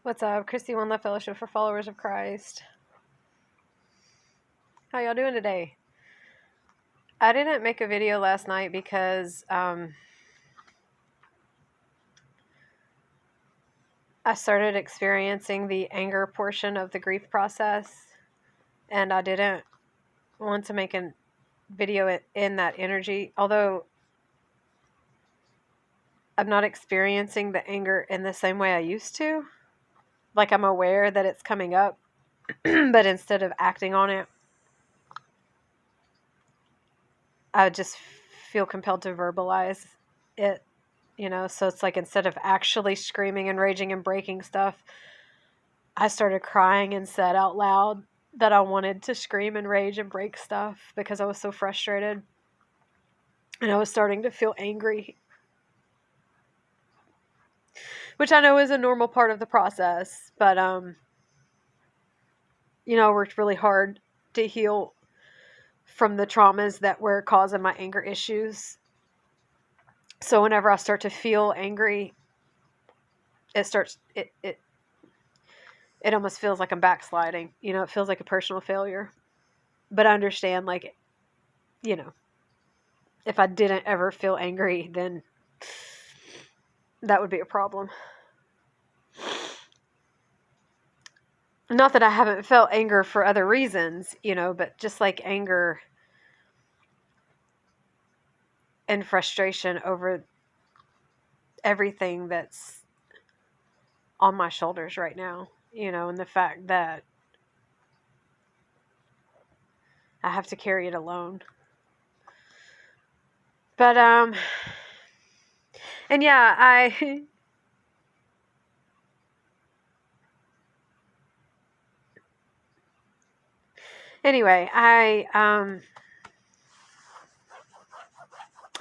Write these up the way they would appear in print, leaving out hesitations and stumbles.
What's up? Christy One Love Fellowship for Followers of Christ. How y'all doing today? I didn't make a video last night because I started experiencing the anger portion of the grief process, and I didn't want to make a video in that energy, although I'm not experiencing the anger in the same way I used to. Like, I'm aware that it's coming up, but instead of acting on it, I just feel compelled to verbalize it, so it's like instead of actually screaming and raging and breaking stuff, I started crying and said out loud that I wanted to scream and rage and break stuff because I was so frustrated and I was starting to feel angry, which I know is a normal part of the process, but I worked really hard to heal from the traumas that were causing my anger issues. So whenever I start to feel angry, it almost feels like I'm backsliding. It feels like a personal failure. But I understand, like, if I didn't ever feel angry, then that would be a problem. Not that I haven't felt anger for other reasons, but just like anger and frustration over everything that's on my shoulders right now, and the fact that I have to carry it alone. But, and yeah, anyway, I'm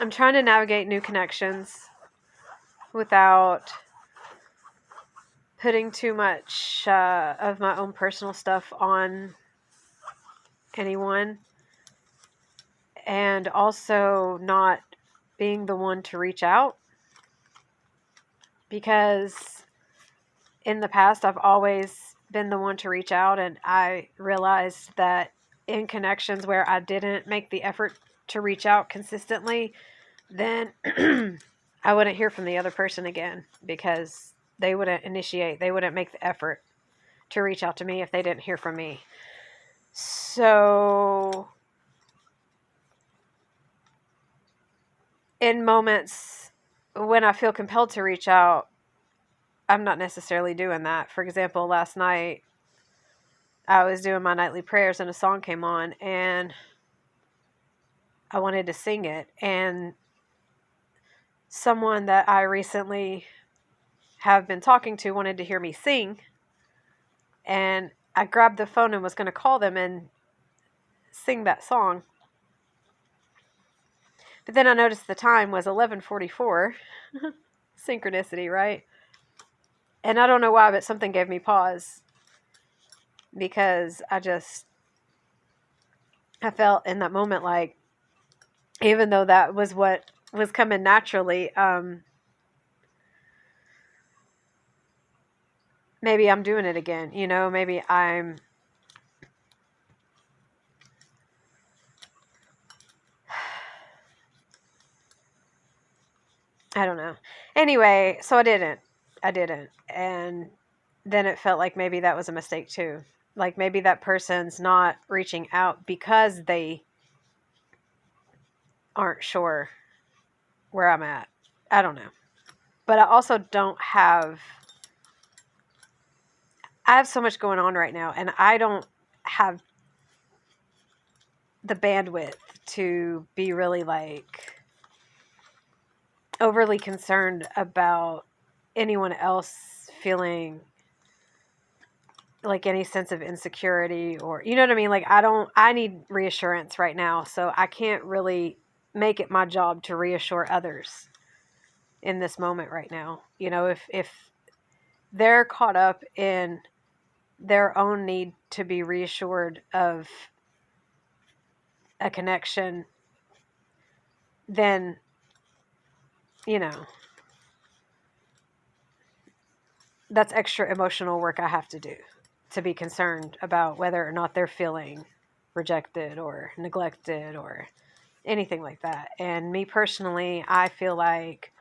trying to navigate new connections without putting too much of my own personal stuff on anyone, and also not being the one to reach out, because in the past I've always been the one to reach out, and I realized that in connections where I didn't make the effort to reach out consistently, then I wouldn't hear from the other person again, because they wouldn't initiate, they wouldn't make the effort to reach out to me if they didn't hear from me. So in moments when I feel compelled to reach out, I'm not necessarily doing that. For example, last night I was doing my nightly prayers and a song came on and I wanted to sing it, and someone that I recently have been talking to wanted to hear me sing, and I grabbed the phone and was going to call them and sing that song. But then I noticed the time was 11:44. Synchronicity, right? And I don't know why, but something gave me pause, because I felt in that moment like, even though that was what was coming naturally, maybe I'm doing it again, maybe I don't know. Anyway, so I didn't. And then it felt like maybe that was a mistake too. Like maybe that person's not reaching out because they aren't sure where I'm at. I don't know. But I also I have so much going on right now, and I don't have the bandwidth to be really like overly concerned about anyone else feeling like any sense of insecurity, or, you know what I mean? Like, I need reassurance right now. So I can't really make it my job to reassure others in this moment right now. If they're caught up in their own need to be reassured of a connection, then, that's extra emotional work I have to do to be concerned about whether or not they're feeling rejected or neglected or anything like that. And me personally, I feel like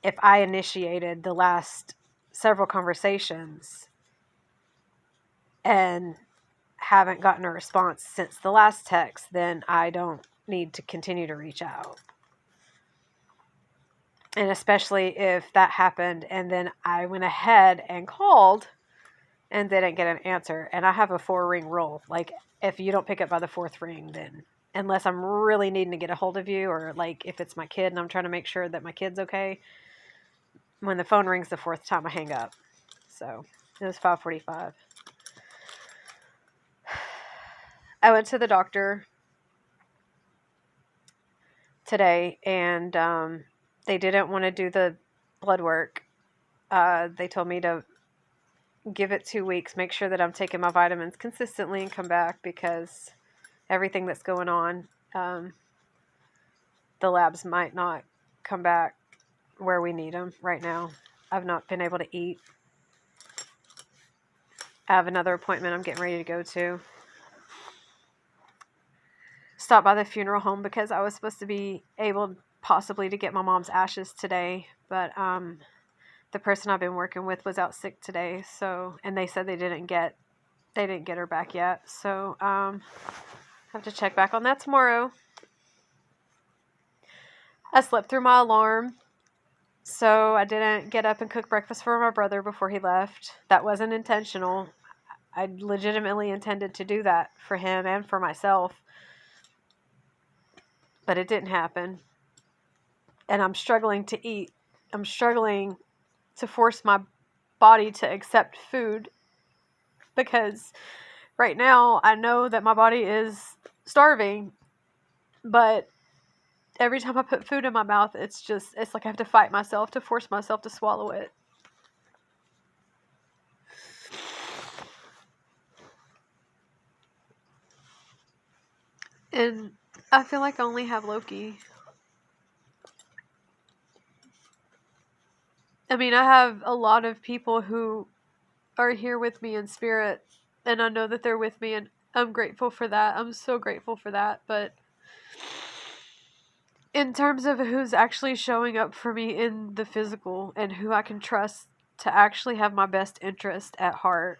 if I initiated the last several conversations and haven't gotten a response since the last text, then I don't need to continue to reach out. And especially if that happened and then I went ahead and called and didn't get an answer. And I have a 4-ring rule. Like, if you don't pick up by the 4th ring, then unless I'm really needing to get a hold of you, or like if it's my kid and I'm trying to make sure that my kid's okay, when the phone rings the 4th time, I hang up. So it was 5:45. I went to the doctor today, and they didn't want to do the blood work. They told me to give it 2 weeks, make sure that I'm taking my vitamins consistently, and come back, because everything that's going on, the labs might not come back where we need them right now. I've not been able to eat. I have another appointment I'm getting ready to go to. Stop by the funeral home because I was supposed to be able possibly to get my mom's ashes today, but the person I've been working with was out sick today, so, and they said they didn't get her back yet, so have to check back on that tomorrow. I slept through my alarm, so I didn't get up and cook breakfast for my brother before he left. That wasn't intentional. I legitimately intended to do that for him and for myself, but it didn't happen. And I'm struggling to eat. I'm struggling to force my body to accept food, because right now I know that my body is starving, but every time I put food in my mouth, it's like I have to fight myself to force myself to swallow it. And I feel like I only have Loki. I mean, I have a lot of people who are here with me in spirit, and I know that they're with me, and I'm grateful for that. I'm so grateful for that. But in terms of who's actually showing up for me in the physical and who I can trust to actually have my best interest at heart,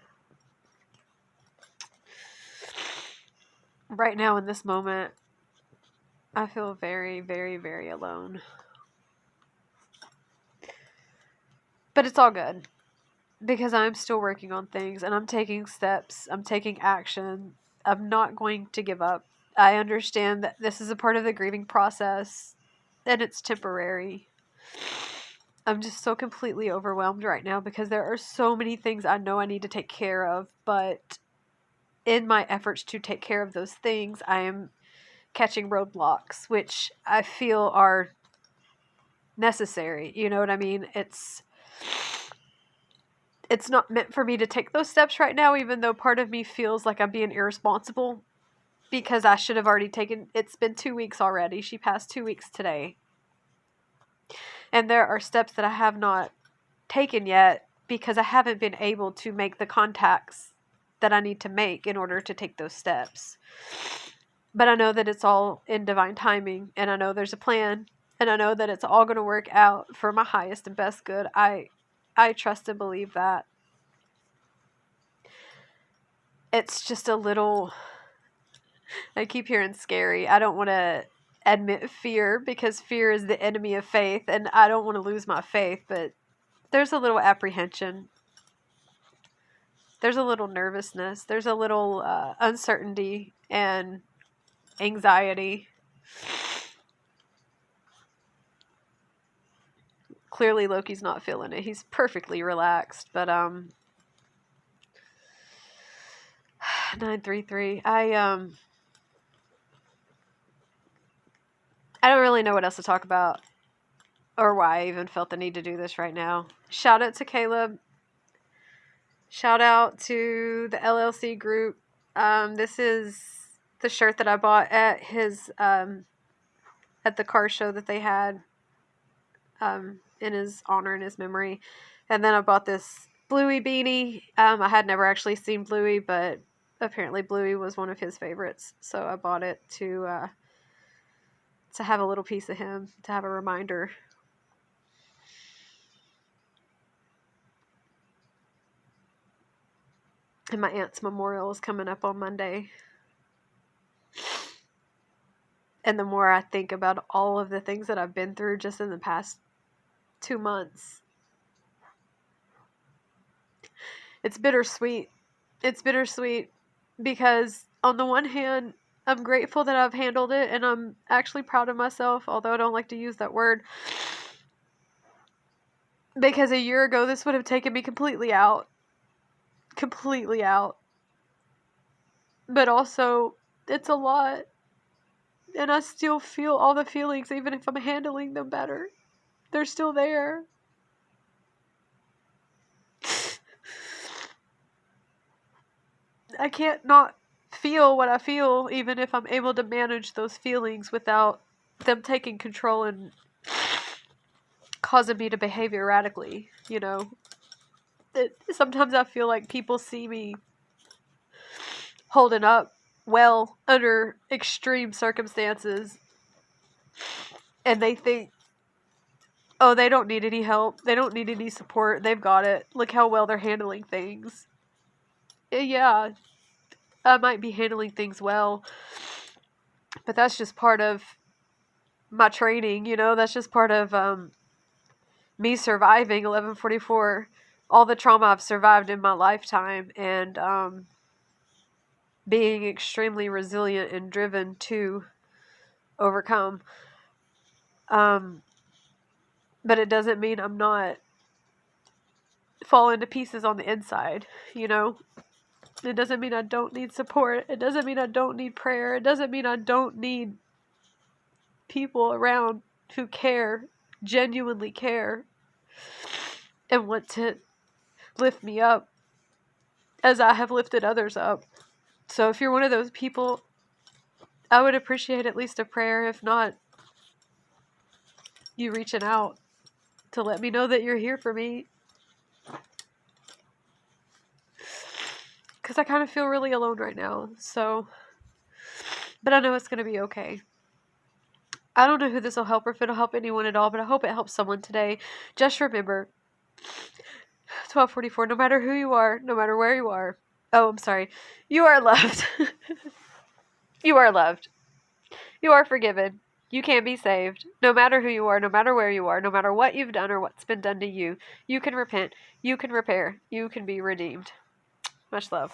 right now in this moment, I feel very, very, very alone. But it's all good, because I'm still working on things, and I'm taking steps. I'm taking action. I'm not going to give up. I understand that this is a part of the grieving process, and it's temporary. I'm just so completely overwhelmed right now, because there are so many things I know I need to take care of, but in my efforts to take care of those things, I am catching roadblocks, which I feel are necessary. You know what I mean? It's not meant for me to take those steps right now, even though part of me feels like I'm being irresponsible, because I should have already taken, it's been 2 weeks already. She passed 2 weeks today. And there are steps that I have not taken yet, because I haven't been able to make the contacts that I need to make in order to take those steps. But I know that it's all in divine timing, and I know there's a plan, and I know that it's all going to work out for my highest and best good. I trust and believe that. It's just a little, I keep hearing scary. I don't want to admit fear, because fear is the enemy of faith, and I don't want to lose my faith, but there's a little apprehension. There's a little nervousness. There's a little uncertainty and anxiety. Clearly Loki's not feeling it. He's perfectly relaxed, but 933. I don't really know what else to talk about, or why I even felt the need to do this right now. Shout out to Caleb. Shout out to the LLC group. This is the shirt that I bought at his at the car show that they had in his honor and his memory. And then I bought this Bluey beanie. I had never actually seen Bluey, but apparently Bluey was one of his favorites. So I bought it to have a little piece of him, to have a reminder. And my aunt's memorial is coming up on Monday. And the more I think about all of the things that I've been through just in the past 2 months, it's bittersweet. It's bittersweet because on the one hand, I'm grateful that I've handled it, and I'm actually proud of myself, although I don't like to use that word. Because a year ago, this would have taken me completely out. Completely out. But also, it's a lot. And I still feel all the feelings, even if I'm handling them better. They're still there. I can't not feel what I feel, even if I'm able to manage those feelings without them taking control and causing me to behave erratically, you know. Sometimes I feel like people see me holding up well under extreme circumstances, and they think, oh, they don't need any help, they don't need any support, they've got it, look how well they're handling things. Yeah, I might be handling things well, but that's just part of my training, you know. That's just part of me surviving 1144, all the trauma I've survived in my lifetime, and being extremely resilient and driven to overcome. But it doesn't mean I'm not falling to pieces on the inside, you know. It doesn't mean I don't need support. It doesn't mean I don't need prayer. It doesn't mean I don't need people around who care, genuinely care, and want to lift me up as I have lifted others up. So if you're one of those people, I would appreciate at least a prayer, if not you reaching out to let me know that you're here for me. Because I kind of feel really alone right now. So, but I know it's going to be okay. I don't know who this will help or if it'll help anyone at all, but I hope it helps someone today. Just remember, 1244, no matter who you are, no matter where you are. Oh, I'm sorry. You are loved. You are loved. You are forgiven. You can be saved. No matter who you are, no matter where you are, no matter what you've done or what's been done to you, you can repent. You can repair. You can be redeemed. Much love.